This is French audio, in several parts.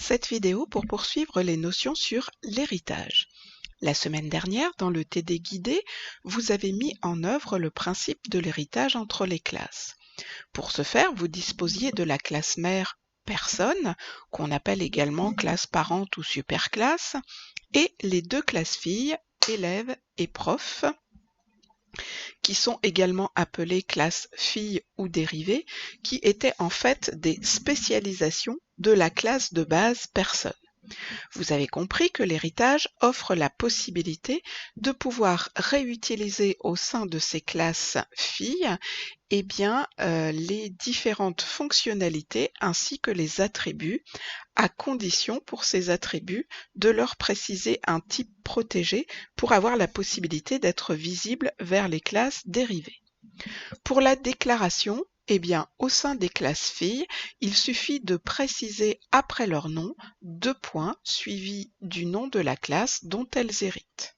cette vidéo pour poursuivre les notions sur l'héritage. La semaine dernière, dans le TD guidé, vous avez mis en œuvre le principe de l'héritage entre les classes. Pour ce faire, vous disposiez de la classe mère personne, qu'on appelle également classe parente ou superclasse, et les deux classes filles, élèves et prof, qui sont également appelées classes filles ou dérivées, qui étaient en fait des spécialisations de la classe de base personne. Vous avez compris que l'héritage offre la possibilité de pouvoir réutiliser au sein de ces classes filles les différentes fonctionnalités ainsi que les attributs, à condition pour ces attributs de leur préciser un type protégé pour avoir la possibilité d'être visible vers les classes dérivées. Pour la déclaration, au sein des classes filles, il suffit de préciser après leur nom 2 points suivis du nom de la classe dont elles héritent.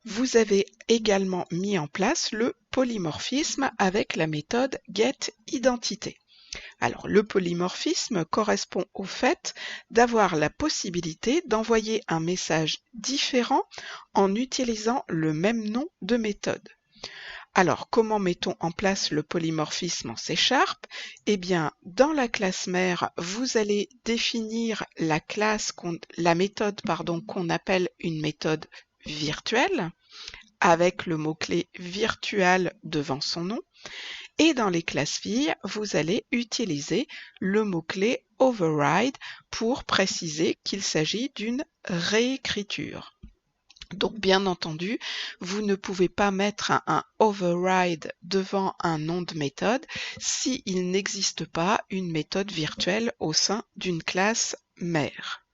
Vous avez également mis en place le polymorphisme avec la méthode getIdentité. Alors, le polymorphisme correspond au fait d'avoir la possibilité d'envoyer un message différent en utilisant le même nom de méthode. Alors, comment mettons en place le polymorphisme en C#? Dans la classe mère, vous allez définir la méthode qu'on appelle une méthode virtuelle, avec le mot-clé virtual devant son nom. Et dans les classes filles, vous allez utiliser le mot-clé override pour préciser qu'il s'agit d'une réécriture. Donc bien entendu, vous ne pouvez pas mettre un override devant un nom de méthode s'il n'existe pas une méthode virtuelle au sein d'une classe mère.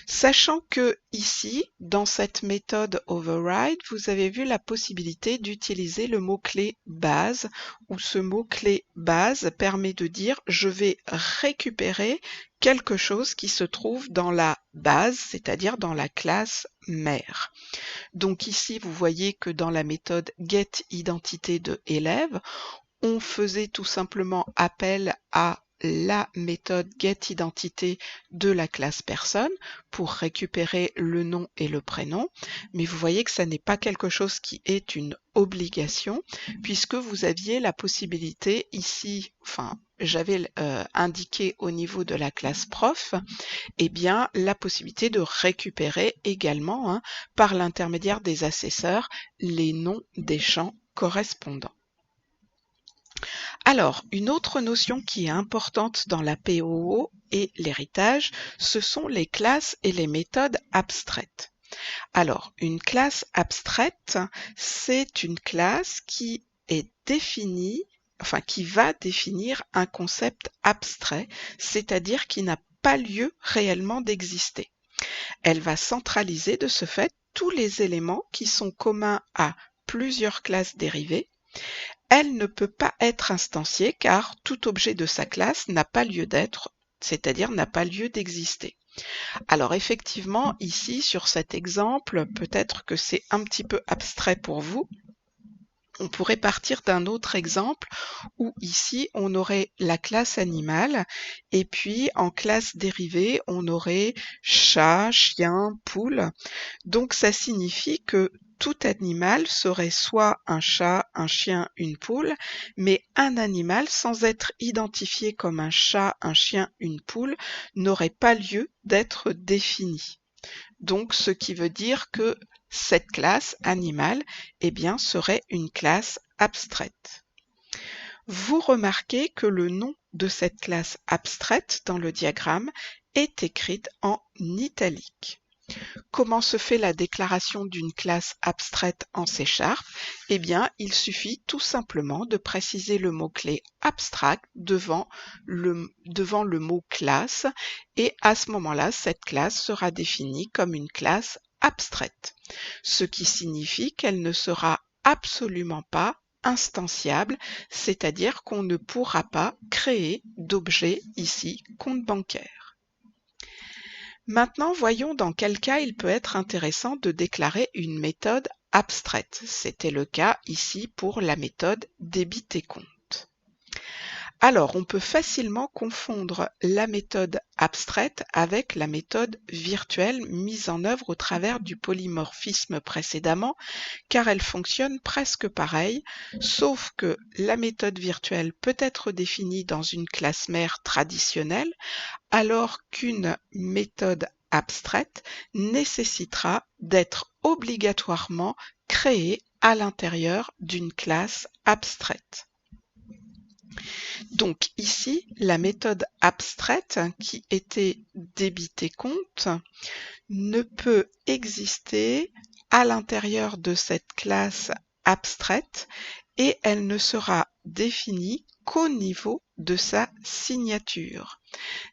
Sachant que ici, dans cette méthode override, vous avez vu la possibilité d'utiliser le mot-clé base, où ce mot-clé base permet de dire je vais récupérer quelque chose qui se trouve dans la base, c'est-à-dire dans la classe mère. Donc ici, vous voyez que dans la méthode getIdentité de élève, on faisait tout simplement appel à la méthode getIdentité de la classe personne pour récupérer le nom et le prénom, mais vous voyez que ça n'est pas quelque chose qui est une obligation, puisque vous aviez la possibilité ici, j'avais indiqué au niveau de la classe prof, la possibilité de récupérer également, par l'intermédiaire des assesseurs, les noms des champs correspondants. Alors, une autre notion qui est importante dans la POO et l'héritage, ce sont les classes et les méthodes abstraites. Alors, une classe abstraite, c'est une classe qui est définie, qui va définir un concept abstrait, c'est-à-dire qui n'a pas lieu réellement d'exister. Elle va centraliser de ce fait tous les éléments qui sont communs à plusieurs classes dérivées. Elle ne peut pas être instanciée car tout objet de sa classe n'a pas lieu d'être, c'est-à-dire n'a pas lieu d'exister. Alors effectivement, ici, sur cet exemple, peut-être que c'est un petit peu abstrait pour vous. On pourrait partir d'un autre exemple où ici, on aurait la classe animale et puis en classe dérivée, on aurait chat, chien, poule. Donc ça signifie que tout animal serait soit un chat, un chien, une poule, mais un animal sans être identifié comme un chat, un chien, une poule n'aurait pas lieu d'être défini. Donc ce qui veut dire que cette classe animale serait une classe abstraite. Vous remarquez que le nom de cette classe abstraite dans le diagramme est écrite en italique. Comment se fait la déclaration d'une classe abstraite en C#? Il suffit tout simplement de préciser le mot-clé abstract devant le mot classe et à ce moment-là, cette classe sera définie comme une classe abstraite, ce qui signifie qu'elle ne sera absolument pas instanciable, c'est-à-dire qu'on ne pourra pas créer d'objet ici compte bancaire. Maintenant, voyons dans quel cas il peut être intéressant de déclarer une méthode abstraite. C'était le cas ici pour la méthode débit et compte. Alors, on peut facilement confondre la méthode abstraite avec la méthode virtuelle mise en œuvre au travers du polymorphisme précédemment, car elle fonctionne presque pareil, sauf que la méthode virtuelle peut être définie dans une classe mère traditionnelle, alors qu'une méthode abstraite nécessitera d'être obligatoirement créée à l'intérieur d'une classe abstraite. Donc ici, la méthode abstraite qui était débité compte ne peut exister à l'intérieur de cette classe abstraite et elle ne sera définie qu'au niveau de sa signature.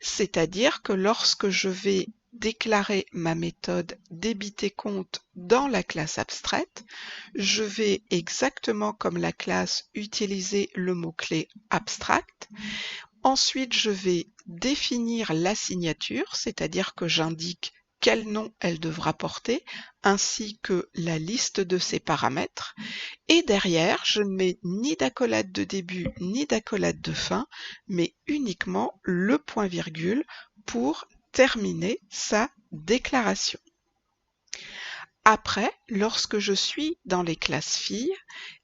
C'est-à-dire que lorsque je vais déclarer ma méthode débiter compte dans la classe abstraite, je vais exactement comme la classe utiliser le mot-clé abstract. Ensuite, je vais définir la signature, c'est-à-dire que j'indique quel nom elle devra porter, ainsi que la liste de ses paramètres. Et derrière, je ne mets ni d'accolade de début ni d'accolade de fin, mais uniquement le point-virgule pour terminer sa déclaration. Après, lorsque je suis dans les classes filles,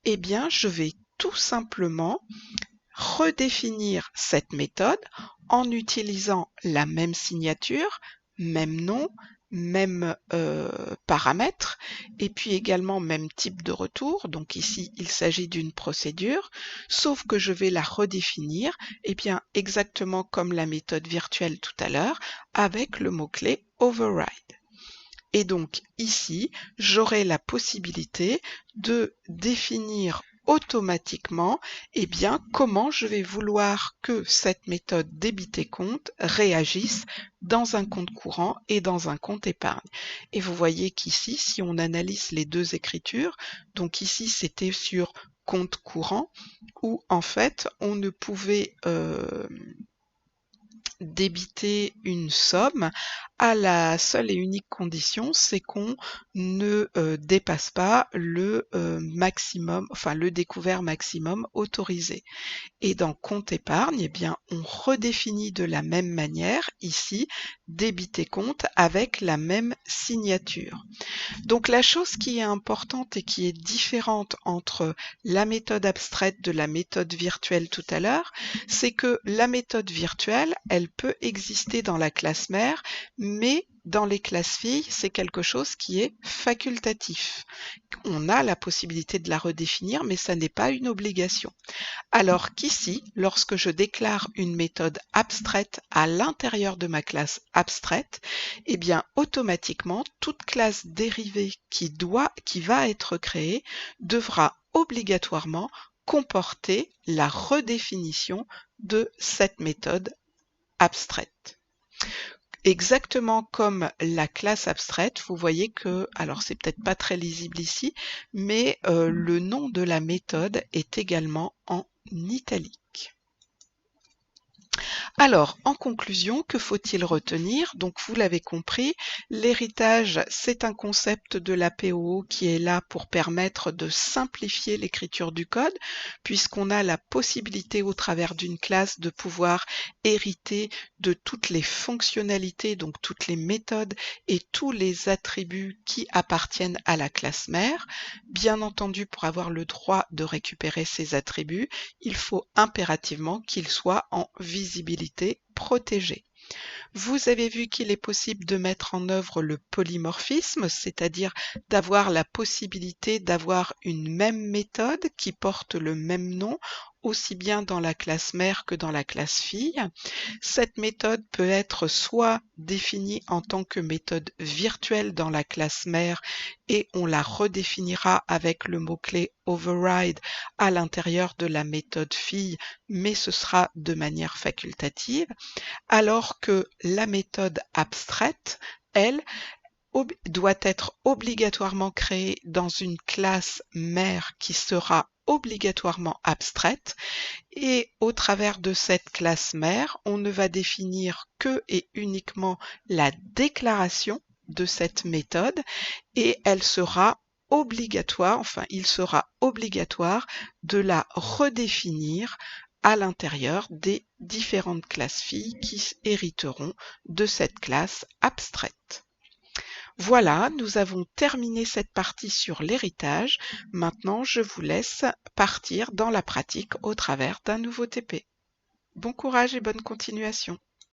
eh bien, je vais tout simplement redéfinir cette méthode en utilisant la même signature, même nom, même paramètres, et puis également même type de retour. Donc ici, il s'agit d'une procédure, sauf que je vais la redéfinir, et bien exactement comme la méthode virtuelle tout à l'heure, avec le mot-clé override. Et donc ici, j'aurai la possibilité de définir automatiquement comment je vais vouloir que cette méthode débiter compte réagisse dans un compte courant et dans un compte épargne. Et vous voyez qu'ici, si on analyse les deux écritures, donc ici c'était sur compte courant où en fait on ne pouvait débiter une somme à la seule et unique condition, c'est qu'on ne dépasse pas le maximum, enfin le découvert maximum autorisé. Et dans compte épargne, eh bien, on redéfinit de la même manière ici débiter compte avec la même signature. Donc la chose qui est importante et qui est différente entre la méthode abstraite de la méthode virtuelle tout à l'heure, c'est que la méthode virtuelle, elle peut exister dans la classe mère, mais dans les classes filles, c'est quelque chose qui est facultatif. On a la possibilité de la redéfinir, mais ça n'est pas une obligation. Alors qu'ici, lorsque je déclare une méthode abstraite à l'intérieur de ma classe abstraite, eh bien automatiquement, toute classe dérivée qui va être créée devra obligatoirement comporter la redéfinition de cette méthode abstraite. Exactement comme la classe abstraite, vous voyez que, alors c'est peut-être pas très lisible ici, mais le nom de la méthode est également en italique. Alors, en conclusion, que faut-il retenir? Donc, vous l'avez compris, l'héritage, c'est un concept de la POO qui est là pour permettre de simplifier l'écriture du code, puisqu'on a la possibilité au travers d'une classe de pouvoir hériter de toutes les fonctionnalités, donc toutes les méthodes et tous les attributs qui appartiennent à la classe mère. Bien entendu, pour avoir le droit de récupérer ces attributs, il faut impérativement qu'ils soient en visibilité protégée. Vous avez vu qu'il est possible de mettre en œuvre le polymorphisme, c'est-à-dire d'avoir la possibilité d'avoir une même méthode qui porte le même nom, aussi bien dans la classe mère que dans la classe fille. Cette méthode peut être soit définie en tant que méthode virtuelle dans la classe mère et on la redéfinira avec le mot-clé override à l'intérieur de la méthode fille, mais ce sera de manière facultative, alors que la méthode abstraite, elle, doit être obligatoirement créée dans une classe mère qui sera obligatoirement abstraite et au travers de cette classe mère, on ne va définir que et uniquement la déclaration de cette méthode et elle sera obligatoire, enfin il sera obligatoire de la redéfinir à l'intérieur des différentes classes filles qui hériteront de cette classe abstraite. Voilà, nous avons terminé cette partie sur l'héritage. Maintenant, je vous laisse partir dans la pratique au travers d'un nouveau TP. Bon courage et bonne continuation.